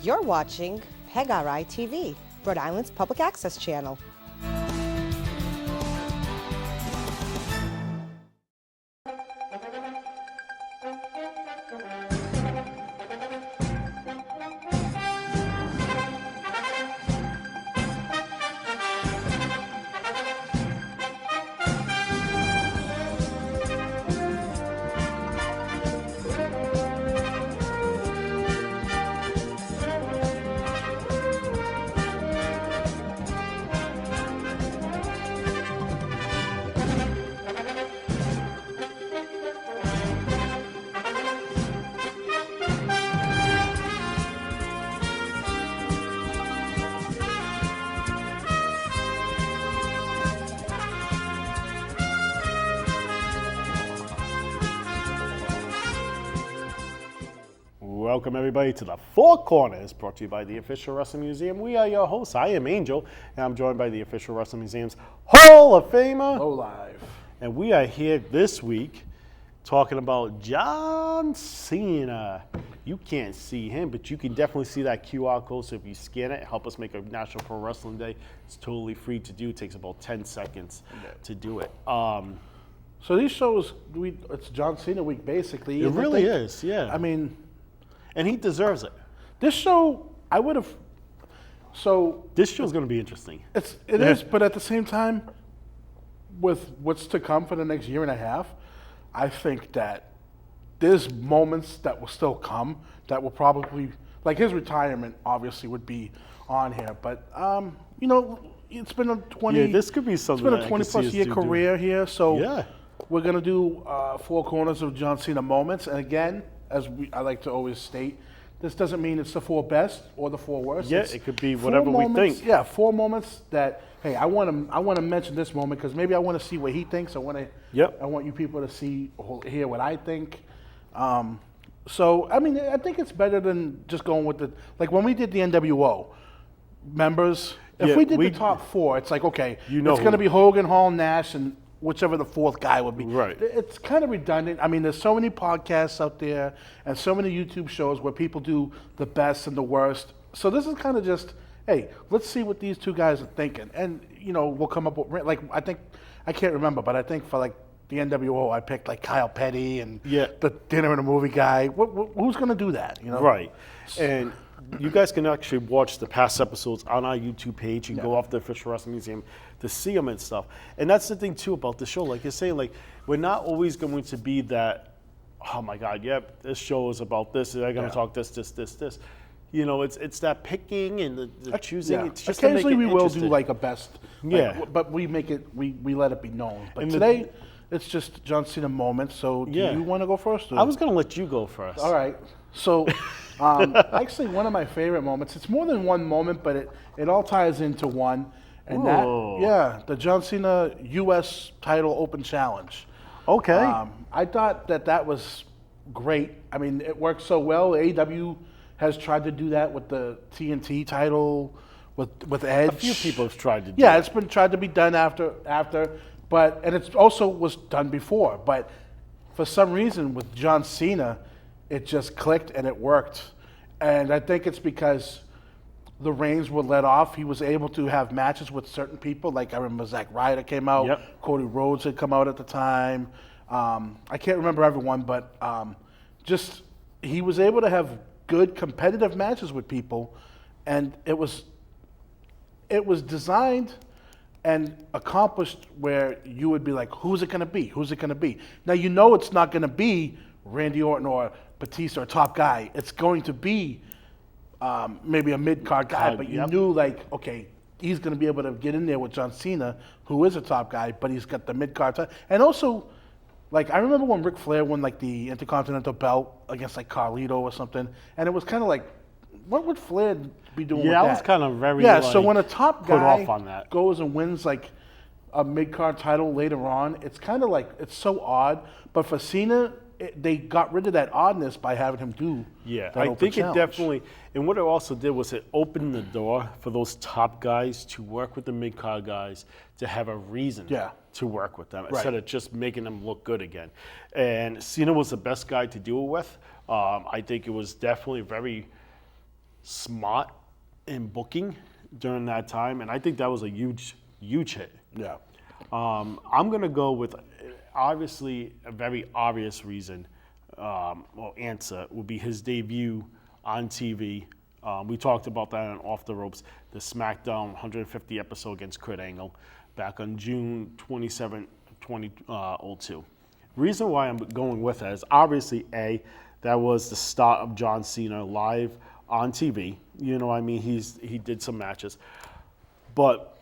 You're watching PEGRI TV, Rhode Island's public access channel. Welcome everybody to the Four Corners, brought to you by the Official Wrestling Museum. We are your hosts. I am Angel, and I'm joined by the Official Wrestling Museum's Hall of Famer. Live. And we are here this week talking about John Cena. You can't see him, but you can definitely see that QR code. So if you scan it, help us make a National Pro Wrestling Day. It's totally free to do. It takes about 10 seconds to do it. So these shows, it's John Cena week basically. It really is, yeah. I mean, and he deserves it. this show, I would have. So This show's going to be interesting. it is, but at the same time, with what's to come for the next year and a half, I think that there's moments that will still come that will probably, like his retirement, obviously would be on here. But it's been a 20. Yeah, this could be something. It's been that a I could 20 see plus us year do. career here, so Yeah. we're gonna do Four Corners of John Cena moments. And again, I like to always state, this doesn't mean it's the four best or the four worst. Yeah, It's it could be four whatever we moments- think. Yeah, four moments that, hey, I want to mention this moment because maybe I want to see what he thinks. I want you people to see or hear what I think. So I mean, I think it's better than just going with like when we did the NWO members. If Yeah, we did the top four, it's like, okay, You know it's going to who- be Hogan, Hall, Nash, and whichever the fourth guy would be. Right. It's kind of redundant. I mean, there's so many podcasts out there and so many YouTube shows where people do the best and the worst. So this is kind of just, hey, let's see what these two guys are thinking. And, we'll come up with, like, I can't remember, but I think for like the NWO, I picked like Kyle Petty and the Dinner and a Movie guy. Who's going to do that? Right. And you guys can actually watch the past episodes on our YouTube page. You can go off the Official Wrestling Museum to see them and stuff. And that's the thing, too, about the show. Like you're saying, like, we're not always going to be that, oh, my God, this show is about this. They're going to talk this. It's that picking and the choosing. Yeah. It's just Occasionally to make we it will interesting. do like a best. Yeah. But we make it, we let it be known. But And today, it's just John Cena moments. So do you want to go first? Or? I was going to let you go first. All right. So, actually, one of my favorite moments. It's more than one moment, but it all ties into one. And the John Cena U.S. title open challenge. Okay. I thought that was great. I mean, it worked so well. AEW has tried to do that with the TNT title, with Edge. A few people have tried to do Yeah, that. it's been tried to be done after, and it also was done before. But for some reason, with John Cena, it just clicked and it worked. And I think it's because the reins were let off. He was able to have matches with certain people. Like I remember Zack Ryder came out. Yep. Cody Rhodes had come out at the time. I can't remember everyone, but just he was able to have good competitive matches with people, and it was designed and accomplished where you would be like, who's it going to be? Who's it going to be? Now it's not going to be Randy Orton or Batista or top guy. It's going to be maybe a mid-card guy, but you knew like, okay, he's going to be able to get in there with John Cena, who is a top guy, but he's got the mid-card time. And also, like, I remember when Ric Flair won like the Intercontinental belt against like Carlito or something, and it was kind of like, what would Flair be doing with that? Yeah, I was kind of very so when a top put guy off on that. goes and wins like a mid-card title later on, it's kind of like, it's so odd. But for Cena, they got rid of that oddness by having him do that I open think challenge. it definitely, and what it also did was it opened the door for those top guys to work with the mid-card guys to have a reason to work with them instead of just making them look good again. And Cena was the best guy to do it with. I think it was definitely very smart in booking during that time, and I think that was a huge hit. Yeah. I'm gonna go with obviously a very obvious reason or answer would be his debut on TV. We talked about that on Off the Ropes, the SmackDown 150 episode against Kurt Angle back on June 27, 2002. Reason why I'm going with that is obviously that was the start of John Cena live on TV. You know what I mean? He did some matches. But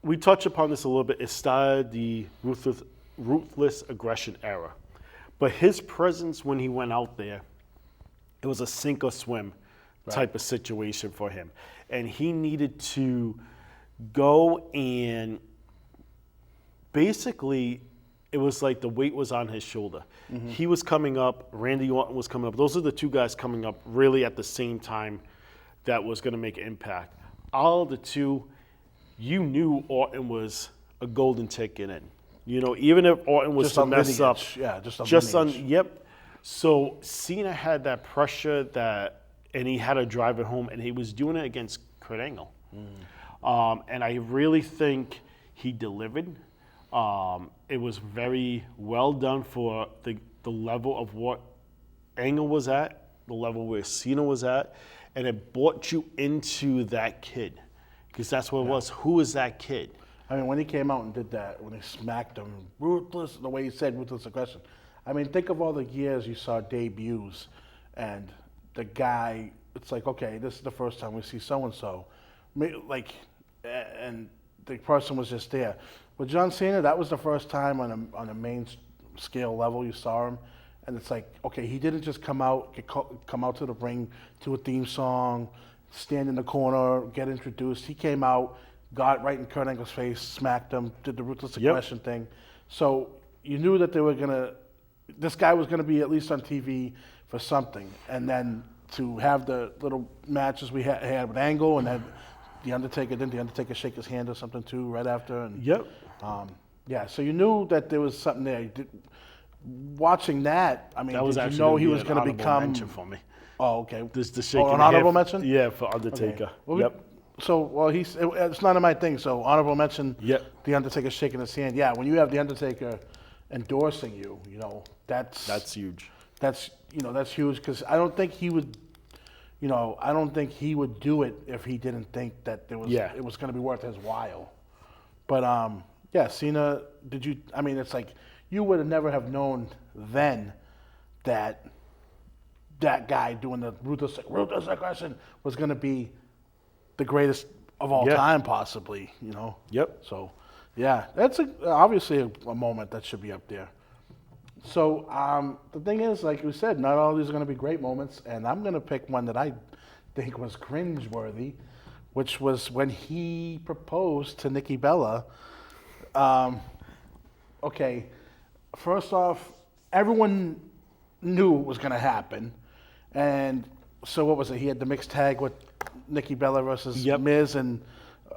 we touched upon this a little bit. It started the ruthless aggression era. But his presence when he went out there, it was a sink or swim type of situation for him. And he needed to go and basically, it was like the weight was on his shoulder. Mm-hmm. He was coming up, Randy Orton was coming up. Those are the two guys coming up really at the same time that was going to make an impact. All the two, you knew Orton was a golden ticket in. You know, even if Orton was to mess up. Yeah, just on yep. So Cena had that pressure and he had to drive it home, and he was doing it against Kurt Angle. And I really think he delivered. It was very well done for the level of what Angle was at, the level where Cena was at, and it brought you into that kid, because that's what it was. Who is that kid? I mean, when he came out and did that, when he smacked him, ruthless, the way he said ruthless aggression. I mean, think of all the years you saw debuts, and the guy, it's like, okay, this is the first time we see so-and-so. Like, and the person was just there. With John Cena, that was the first time on a main scale level you saw him, and it's like, okay, he didn't just come out to the ring to a theme song, stand in the corner, get introduced. He came out, got right in Kurt Angle's face, smacked him, did the ruthless aggression thing. So you knew that this guy was gonna be at least on TV for something, and then to have the little matches we had with Angle and then the Undertaker, didn't the Undertaker shake his hand or something too right after? And so you knew that there was something there. Watching that, I mean, that was did you know he was going to become? Mention for me. Oh, okay. This the shaking an honorable mention? Yeah, for Undertaker. Okay. Well, it's none of my thing. So honorable mention. Yep. The Undertaker shaking his hand. Yeah, when you have the Undertaker endorsing you, that's huge. That's huge, because I don't think he would. I don't think he would do it if he didn't think that it was going to be worth his while. But Cena, it's like you would have never have known then that guy doing the ruthless aggression was going to be the greatest of all time, possibly. Yep. So, that's obviously a moment that should be up there. So the thing is, like we said, not all of these are going to be great moments, and I'm going to pick one that I think was cringeworthy, which was when he proposed to Nikki Bella. Okay, first off, everyone knew it was going to happen, and so what was it? He had the mixed tag with Nikki Bella versus Miz and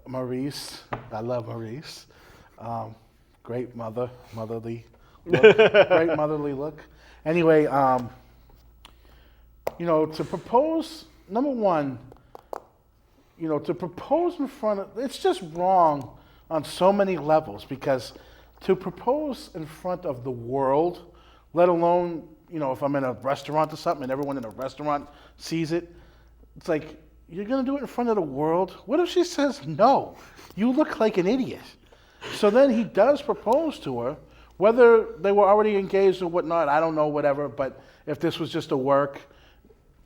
Maurice. I love Maurice. Great motherly. Great motherly look. Anyway, to propose, number one, to propose in front of, it's just wrong on so many levels, because to propose in front of the world, let alone, if I'm in a restaurant or something and everyone in a restaurant sees it, it's like, you're going to do it in front of the world? What if she says no? You look like an idiot. So then he does propose to her. Whether they were already engaged or whatnot, I don't know, whatever. But if this was just a work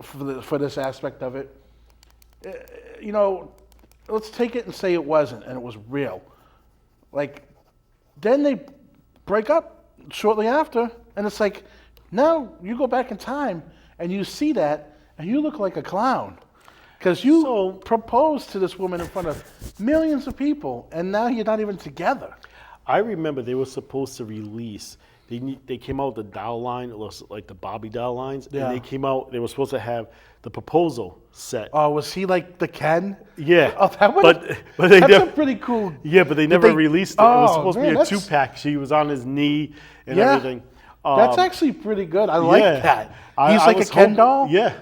for this aspect of it, let's take it and say it wasn't and it was real. Like, then they break up shortly after, and it's like, now you go back in time and you see that and you look like a clown. Because you proposed to this woman in front of millions of people, and now you're not even together. I remember they were supposed to release. They came out with the doll line, it was like the Bobby doll lines, and they came out. They were supposed to have the proposal set. Oh, was he like the Ken? Yeah. Oh, that was. But they that's a pretty cool. Yeah, but they never released it. It was supposed to be a 2-pack. She was on his knee and everything. That's actually pretty good. I like that. He's I like a Ken doll. Yeah.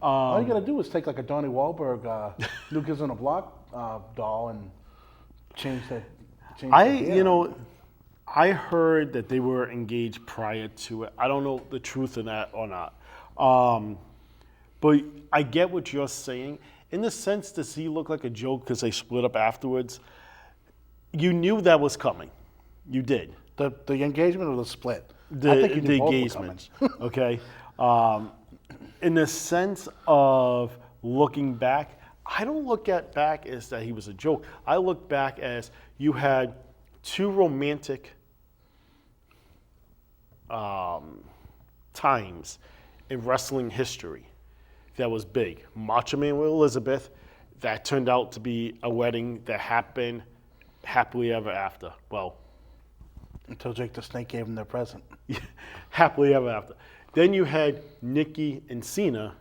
All you gotta do is take like a Donnie Wahlberg, New Kids on the Block doll and change that. Change the hair. I heard that they were engaged prior to it. I don't know the truth of that or not. But I get what you're saying. In the sense, does he look like a joke because they split up afterwards? You knew that was coming. You did. The engagement or the split? The I think you knew both were engagement. Okay. In the sense of looking back, I don't look at back as that he was a joke. I look back as you had two romantic times in wrestling history that was big. Macho Man with Elizabeth, that turned out to be a wedding that happened happily ever after. Well, Until Jake the Snake gave him their present. happily ever after. Then you had Nikki and Cena,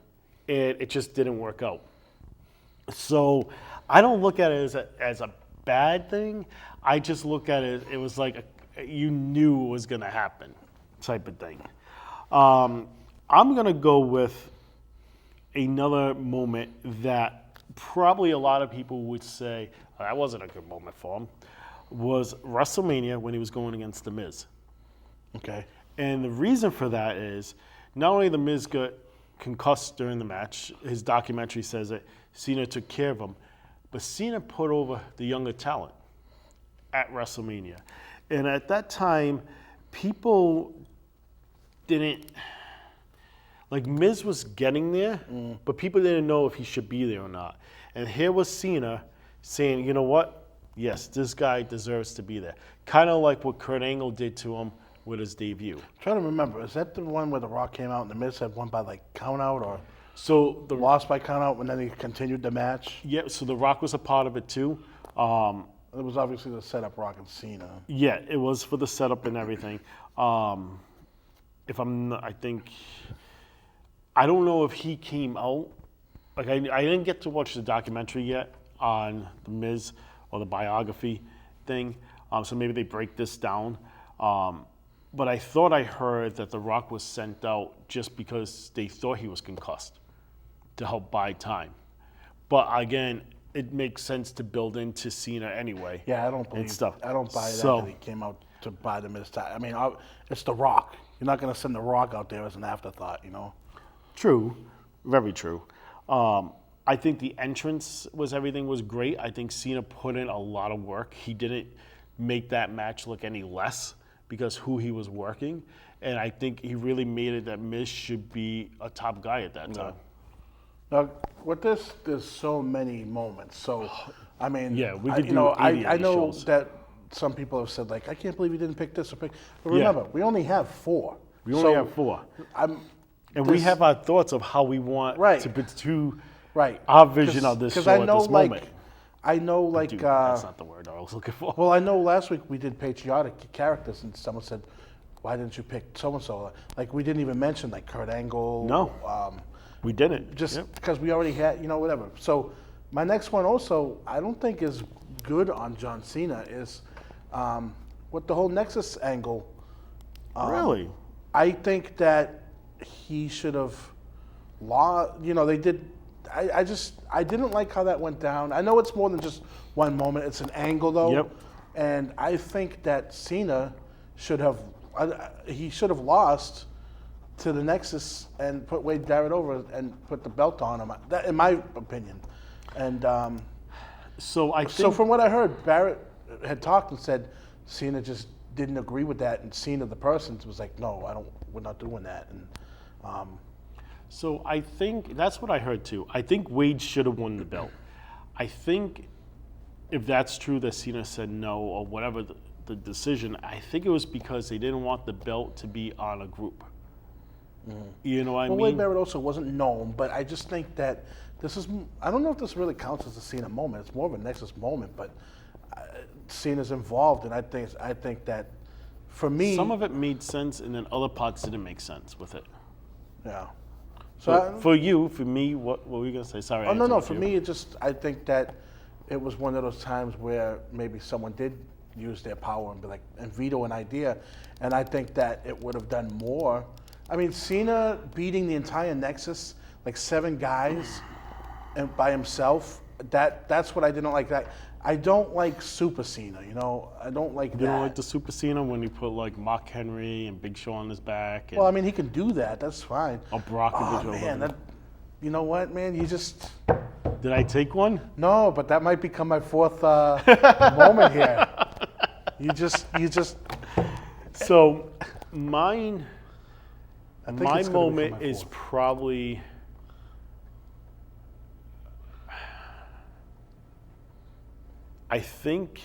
and it just didn't work out. So I don't look at it as a bad thing. I just look at it, it was like you knew it was going to happen type of thing. I'm going to go with another moment that probably a lot of people would say, that wasn't a good moment for him, was WrestleMania when he was going against The Miz. Okay. And the reason for that is not only The Miz got concussed during the match, his documentary says that Cena took care of him, but Cena put over the younger talent at WrestleMania. And at that time, people didn't, like Miz was getting there, but people didn't know if he should be there or not. And here was Cena saying, you know what? Yes, this guy deserves to be there. Kind of like what Kurt Angle did to him with his debut. I'm trying to remember, is that the one where The Rock came out and The Miz had won by like count out or So the lost by count out and then he continued the match? Yeah, so The Rock was a part of it too. It was obviously the setup Rock and Cena. Yeah, it was for the setup and everything. If I'm not, I don't know if he came out. Like I didn't get to watch the documentary yet on The Miz or the biography thing. So maybe they break this down. But I thought I heard that The Rock was sent out just because they thought he was concussed to help buy time. But again, it makes sense to build into Cena anyway. Yeah, I don't believe and stuff. I don't buy So- that he came out to buy the Miz time. I mean, it's The Rock. You're not going to send The Rock out there as an afterthought, you know? True, very true. I think the entrance everything was great. I think Cena put in a lot of work. He didn't make that match look any less because who he was working, and I think he really made it that Miz should be a top guy at that time. Now, with this, there's so many moments. So, I mean, Yeah, we could you do know, 80 I of these know shows. that some people have said, like, I can't believe you didn't pick this or pick. But Yeah. remember, we only have 4. We only have 4. And we this- have our thoughts of how we want Right. to Right. our vision of this show I at know, this like, moment. I know, like, Dude, that's not the word I was looking for. well, I know last week we did patriotic characters, and someone said, "Why didn't you pick so and so?" Like we didn't even mention like Kurt Angle. No. We didn't. Just Yep. because we already had, you know, whatever. So my next one also, I don't think is good on John Cena is with the whole Nexus angle. Really? I think that he should have you know, they did. I didn't like how that went down. I know it's more than just one moment. It's an angle though. Yep. And I think that Cena should have, he should have lost to the Nexus and put Wade Barrett over and put the belt on him. That, in my opinion. And So I think so from what I heard, Barrett had talked and said Cena just didn't agree with that, and Cena the person was like, no, we're not doing that. And So I think that's what I heard too. I think Wade should have won the belt. I think if that's true that Cena said no or whatever the decision, I think it was because they didn't want the belt to be on a group. You know what I well, mean? Wade Barrett also wasn't known, but I just think that this is, I don't know if this really counts as a Cena moment. It's more of a Nexus moment, but Cena's involved, and I think that for me, Some of it made sense, and then other parts didn't make sense with it. yeah. So for me, what were you gonna say? Sorry. Oh I no, interrupted for you. me, it just I think that it was one of those times where maybe someone did use their power and be like and veto an idea, and I think that it would have done more. I mean, Cena beating the entire Nexus, like 7 guys and by himself. That's what I didn't like. That I don't like Super Cena. You know, I don't like that. You don't like the Super Cena when you put like Mark Henry and Big Show on his back? And, Well, I mean, he can do that. That's fine. or Brock and Big Show. Man, you know what, man? You just Did I take one? no, but that might become my 4th moment here. You just. So, mine, I think my it's gonna become moment my is 4th. probably. I think,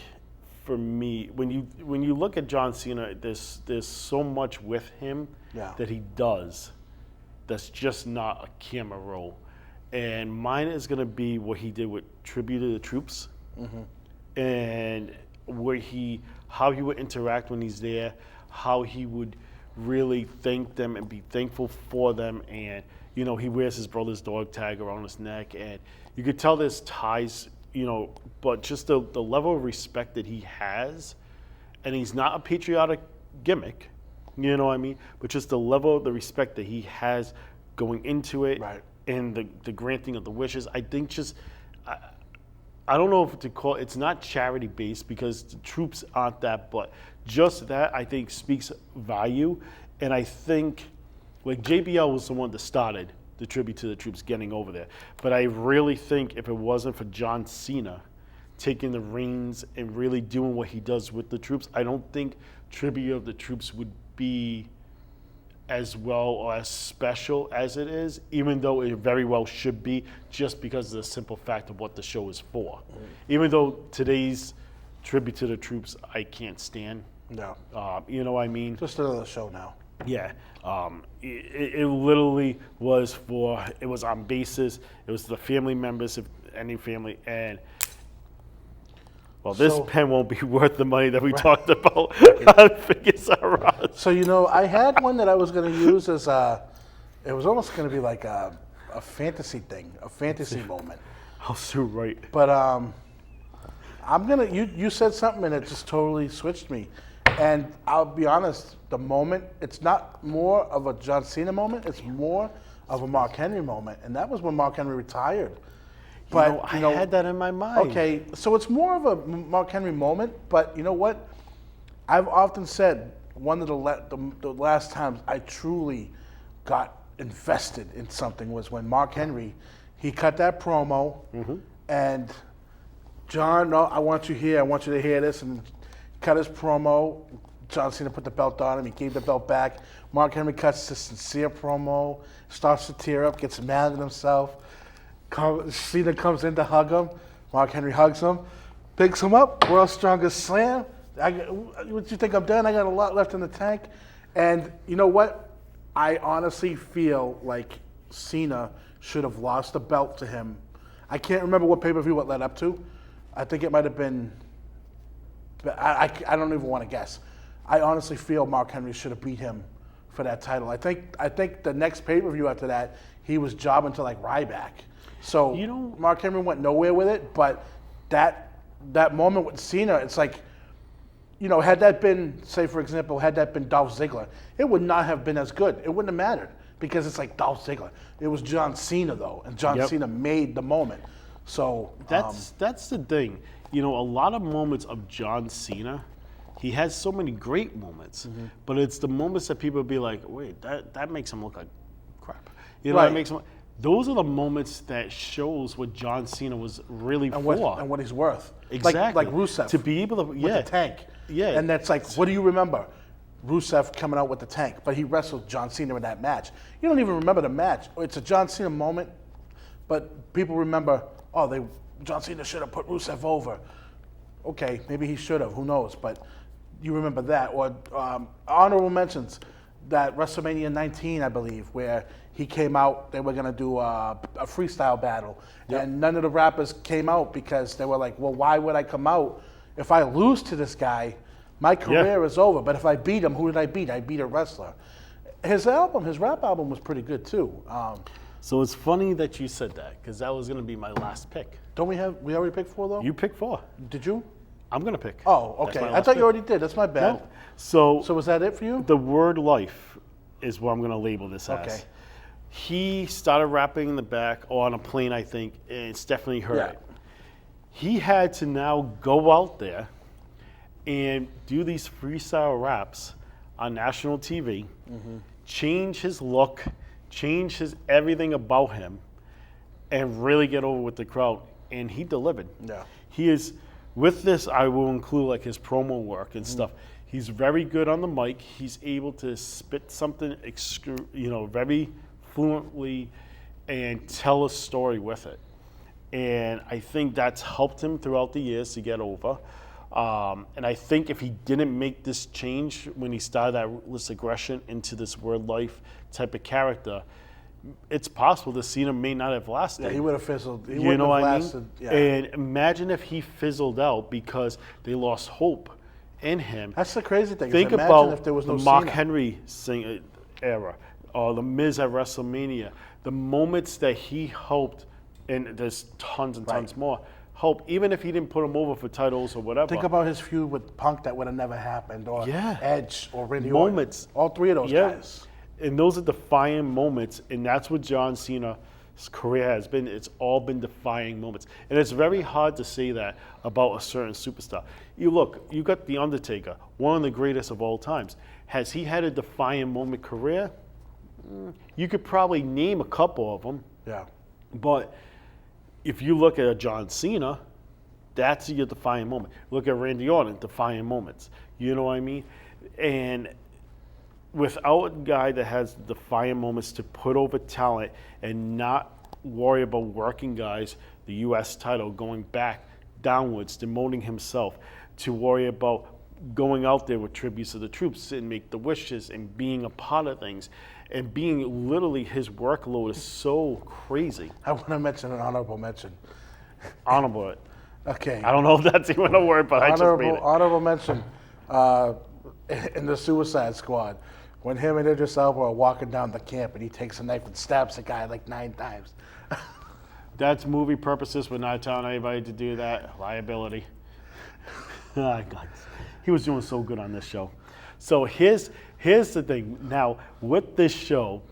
for me, when you look at John Cena, there's so much with him Yeah. that he does that's just not a camera role. And mine is going to be what he did with Tribute to the Troops, and how he would interact when he's there, how he would really thank them and be thankful for them. And he wears his brother's dog tag around his neck, and you could tell there's ties, but just the level of respect that he has, and he's not a patriotic gimmick, you know what I mean? But just the level of the respect that he has going into it, Right. and the granting of the wishes. I think I don't know if to call it's not charity based because the troops aren't that, but just that I think speaks value. And I think like JBL was the one that started the Tribute to the Troops getting over there. But I really think if it wasn't for John Cena taking the reins and really doing what he does with the troops, I don't think Tribute of the Troops would be as well or as special as it is, even though it very well should be, just because of the simple fact of what the show is for. Even though today's Tribute to the Troops I can't stand. No. You know what I mean? Just another show now. Yeah. It literally was it was on basis, it was the family members, if any family, and well, this So- pen won't be worth the money that we talked about on Figures R Us. So I had one that I was going to use as it was almost going to be like a fantasy thing, a fantasy moment. I'll so right. But I'm gonna. You said something and it just totally switched me. And I'll be honest, the moment it's not more of a John Cena moment, it's more of a Mark Henry moment, and that was when Mark Henry retired. But I had that in my mind. Okay, so it's more of a Mark Henry moment, but you know what? I've often said one of the last times I truly got invested in something was when Mark Henry, he cut that promo, and John, no, I want you here, I want you to hear this, and cut his promo. John Cena put the belt on him, he gave the belt back. Mark Henry cuts the sincere promo, starts to tear up, gets mad at himself. Cena comes in to hug him. Mark Henry hugs him, picks him up, world's strongest slam. What you think I'm done? I got a lot left in the tank. And you know what? I honestly feel like Cena should have lost the belt to him. I can't remember what pay-per-view it led up to. I think it might have been, I don't even want to guess. I honestly feel Mark Henry should have beat him for that title. I think the next pay-per-view after that, he was jobbing to like Ryback. So Mark Henry went nowhere with it, but that moment with Cena, it's like, had that been, say for example, had that been Dolph Ziggler, it would not have been as good. It wouldn't have mattered because it's like Dolph Ziggler. It was John Cena though, and John Cena made the moment. So that's the thing. A lot of moments of John Cena, he has so many great moments, but it's the moments that people be like, wait, that makes him look like crap. Right. That makes him. Those are the moments that shows what John Cena was really for. And what he's worth. Exactly. Like Rusev. To be able to, with the tank. Yeah. And that's like, what do you remember? Rusev coming out with the tank, but he wrestled John Cena in that match. You don't even remember the match. It's a John Cena moment, but people remember, John Cena should have put Rusev over. Okay, maybe he should have, who knows, but you remember that. Or honorable mentions, that WrestleMania 19, I believe, where he came out, they were going to do a freestyle battle, and none of the rappers came out because they were like, well, why would I come out? If I lose to this guy, my career is over, but if I beat him, who did I beat? I beat a wrestler. His rap album was pretty good too. So it's funny that you said that, because that was going to be my last pick. We already picked 4 though? You picked 4. Did you? I'm going to pick. Oh, okay. I thought you already did. That's my bad. No. So was that it for you? the word life is what I'm going to label this as. Okay. he started rapping in the back or on a plane, I think, and Stephanie heard Yeah. it. He had to now go out there and do these freestyle raps on national TV, change his look, change his everything about him, and really get over with the crowd. And he delivered. Yeah. He is, with this, I will include like his promo work and stuff. He's very good on the mic. He's able to spit something, very fluently and tell a story with it. And I think that's helped him throughout the years to get over. And I think if he didn't make this change when he started that this aggression into this word life type of character, it's possible that Cena may not have lasted. Yeah, he would have fizzled. He You wouldn't know have what I lasted. mean? Yeah. And imagine if he fizzled out because they lost hope in him. That's the crazy thing. Think Imagine about if there was no the Mark Cena. Henry era, or the Miz at WrestleMania. The moments that he helped, and there's tons and tons more, help, even if he didn't put him over for titles or whatever. Think about his feud with Punk that would have never happened, or Yeah. Edge, or Randy Orton. Moments. All three of those Yeah. guys. And those are defining moments, and that's what John Cena's career has been. It's all been defining moments. And it's very hard to say that about a certain superstar. You got The Undertaker, one of the greatest of all times. Has he had a defining moment career? You could probably name a couple of them, Yeah. but if you look at a John Cena, that's your defining moment. Look at Randy Orton, defining moments. You know what I mean? And without a guy that has defiant moments to put over talent and not worry about working guys, the U.S. title, going back downwards, demoting himself, to worry about going out there with tributes to the troops and make the wishes and being a part of things, and being literally his workload is so crazy. I want to mention an honorable mention. Honorable. Okay. I don't know if that's even a word, but I just made it. Honorable mention in the Suicide Squad. When him and Idris Elba are walking down the camp and he takes a knife and stabs the guy like 9 times. That's movie purposes. We're not telling anybody to do that. Liability. Ah, God. He was doing so good on this show. So here's the thing. Now, with this show,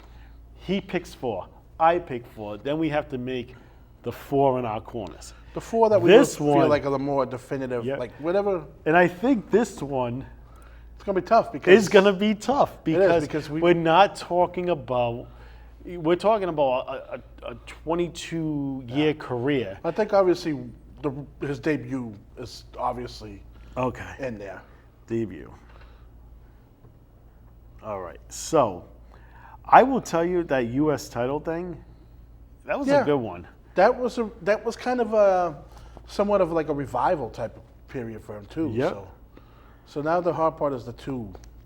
he picks 4. I pick 4. Then we have to make the 4 in our corners. The 4 that we This feel one- like are the more definitive, Yep. like whatever. And I think this one It's going to be tough because is going to be tough because we're not talking about. We're talking about a 22-year career. I think obviously his debut is obviously Okay. in there. Debut. All right. So, I will tell you that U.S. title thing, that was a Yeah. good one. That was kind of a somewhat of like a revival type of period for him too. Yep. So now the hard part is the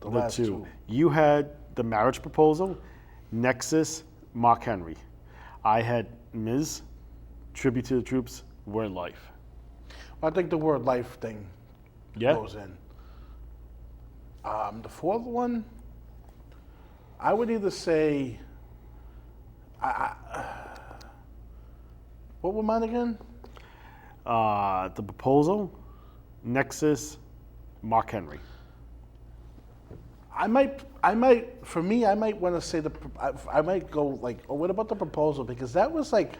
last The two. two. You had the marriage proposal, Nexus, Mark Henry. I had Miz, Tribute to the Troops, Word Life. I think the word life thing Yeah. goes in. The 4th one, I would either say, what were mine again? The proposal, Nexus, Mark Henry. I might want to say I might go like, oh, what about the proposal? Because that was like,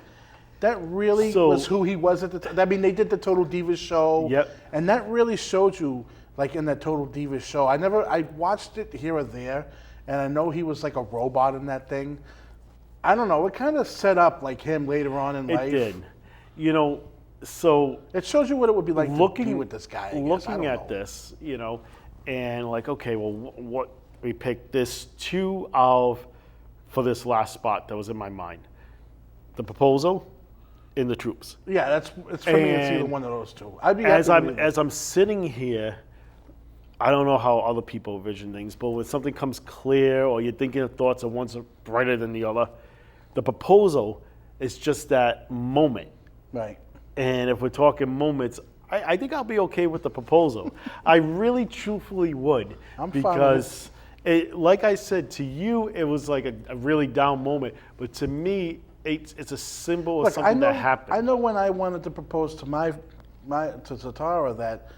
that really So- was who he was at the time. I mean, they did the Total Divas show. Yep. And that really showed you, like in that Total Divas show. I watched it here or there, and I know he was like a robot in that thing. I don't know. It kind of set up like him later on in It life. did. You know, so It shows you what it would be like to be looking with this guy. I guess. I looking don't at know. this, and like, okay, well, what we picked this 2 of for this last spot that was in my mind, the proposal, in the troops. Yeah, it's for me. It's either And one of those two. I'd be As happy with I'm sitting here, I don't know how other people vision things, but when something comes clear or you're thinking of thoughts and one's brighter than the other, the proposal is just that moment. right. And if we're talking moments, I think I'll be okay with the proposal. I really, truthfully would. I'm fine with because, like I said, to you, it was like a really down moment. But to me, it's a symbol of Look, something that happened. I know when I wanted to propose to to Zatara that,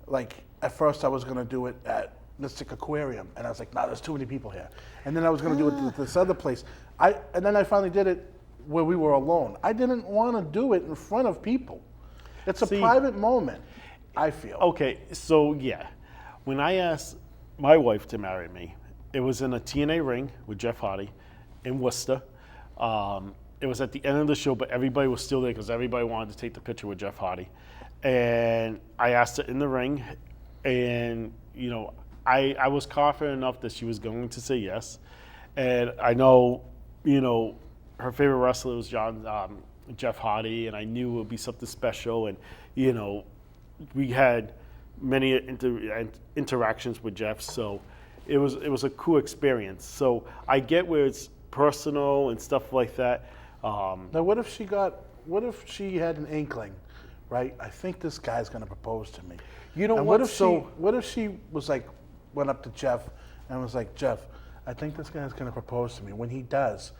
like, at first I was going to do it at Mystic Aquarium, and I was like, nah, there's too many people here. And then I was going to do it at this other place. And then I finally did it where we were alone. I didn't want to do it in front of people. It's a private moment, I feel. Okay, so yeah, when I asked my wife to marry me, it was in a TNA ring with Jeff Hardy in Worcester. It was at the end of the show, but everybody was still there because everybody wanted to take the picture with Jeff Hardy. And I asked her in the ring, and you know, I was confident enough that she was going to say yes. And I know, you know, her favorite wrestler was Jeff Hardy, and I knew it would be something special. And you know, we had many interactions with Jeff, so it was a cool experience. So I get where it's personal and stuff like that. Now, what if she had an inkling, right? I think this guy's going to propose to me. You know and what? What if she was like, went up to Jeff and was like, Jeff, I think this guy's going to propose to me. When he does,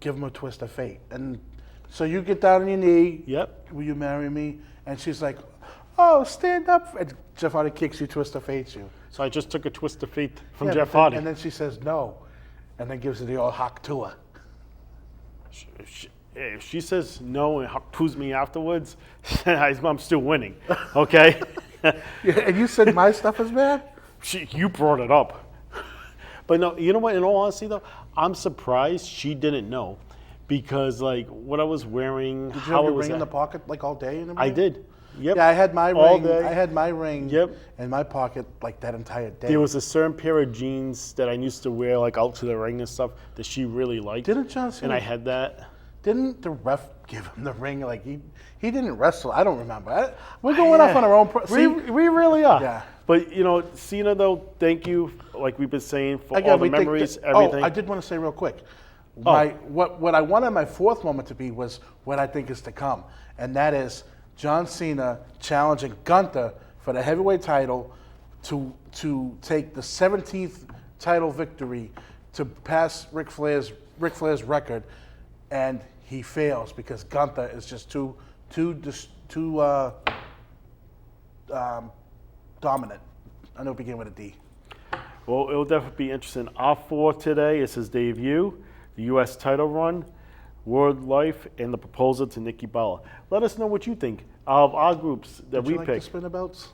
give him a twist of fate. And so you get down on your knee. Yep. Will you marry me? And she's like, oh, stand up. And Jeff Hardy kicks you, twist of fate you. So I just took a twist of fate from Jeff Hardy. And then she says no, and then gives it the old hock to her. If she says no and poos me afterwards, I'm still winning. Okay. And you said my stuff is bad? You brought it up. But no, you know what? In all honesty, though, I'm surprised she didn't know, because like what I was wearing. Did you have your ring in the pocket like all day? And I did. Yep. Yeah, I had my all ring. day. I had my ring. Yep. In my pocket like that entire day. There was a certain pair of jeans that I used to wear like out to the ring and stuff that she really liked. Didn't John Cena? And I had that. Didn't the ref give him the ring? Like he didn't wrestle. I don't remember. We're going off on our own. We really are. Yeah. But you know, Cena though, thank you, like we've been saying, for Again, all the memories, everything. Oh, I did want to say real quick. What I wanted my fourth moment to be was what I think is to come, and that is John Cena challenging Gunther for the heavyweight title to take the 17th title victory to pass Ric Flair's record, and he fails because Gunther is just too dominant. I know it began with a D. Well, it'll definitely be interesting. Our four today is his debut, the U.S. title run, World Life, and the proposal to Nikki Bella. Let us know what you think of our groups that we Would you like picked. the spinabouts?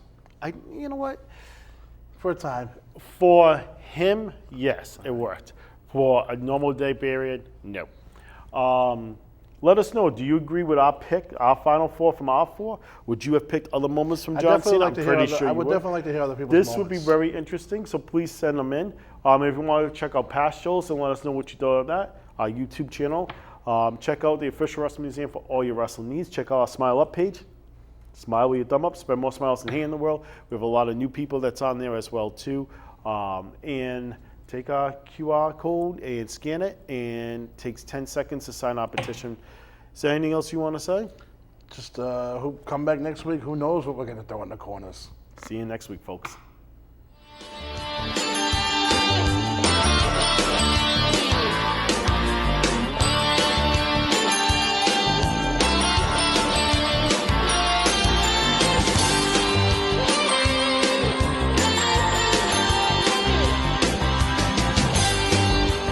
You know what? For a time. For him, yes, it worked. For a normal day period, no. Let us know. Do you agree with our pick, our final four from our four? Would you have picked other moments from John Cena? I'm pretty sure I you would definitely like to hear other people's This moments. would be very interesting, so please send them in. If you want to check out past shows and let us know what you thought of that, our YouTube channel. Check out the official Wrestling Museum for all your wrestling needs. Check out our Smile Up page. Smile with your thumb up. Spread more smiles than hate in the world. We have a lot of new people that's on there as well too. And take our QR code and scan it, and it takes 10 seconds to sign our petition. Is there anything else you want to say? Just come back next week. Who knows what we're going to throw in the corners. See you next week, folks.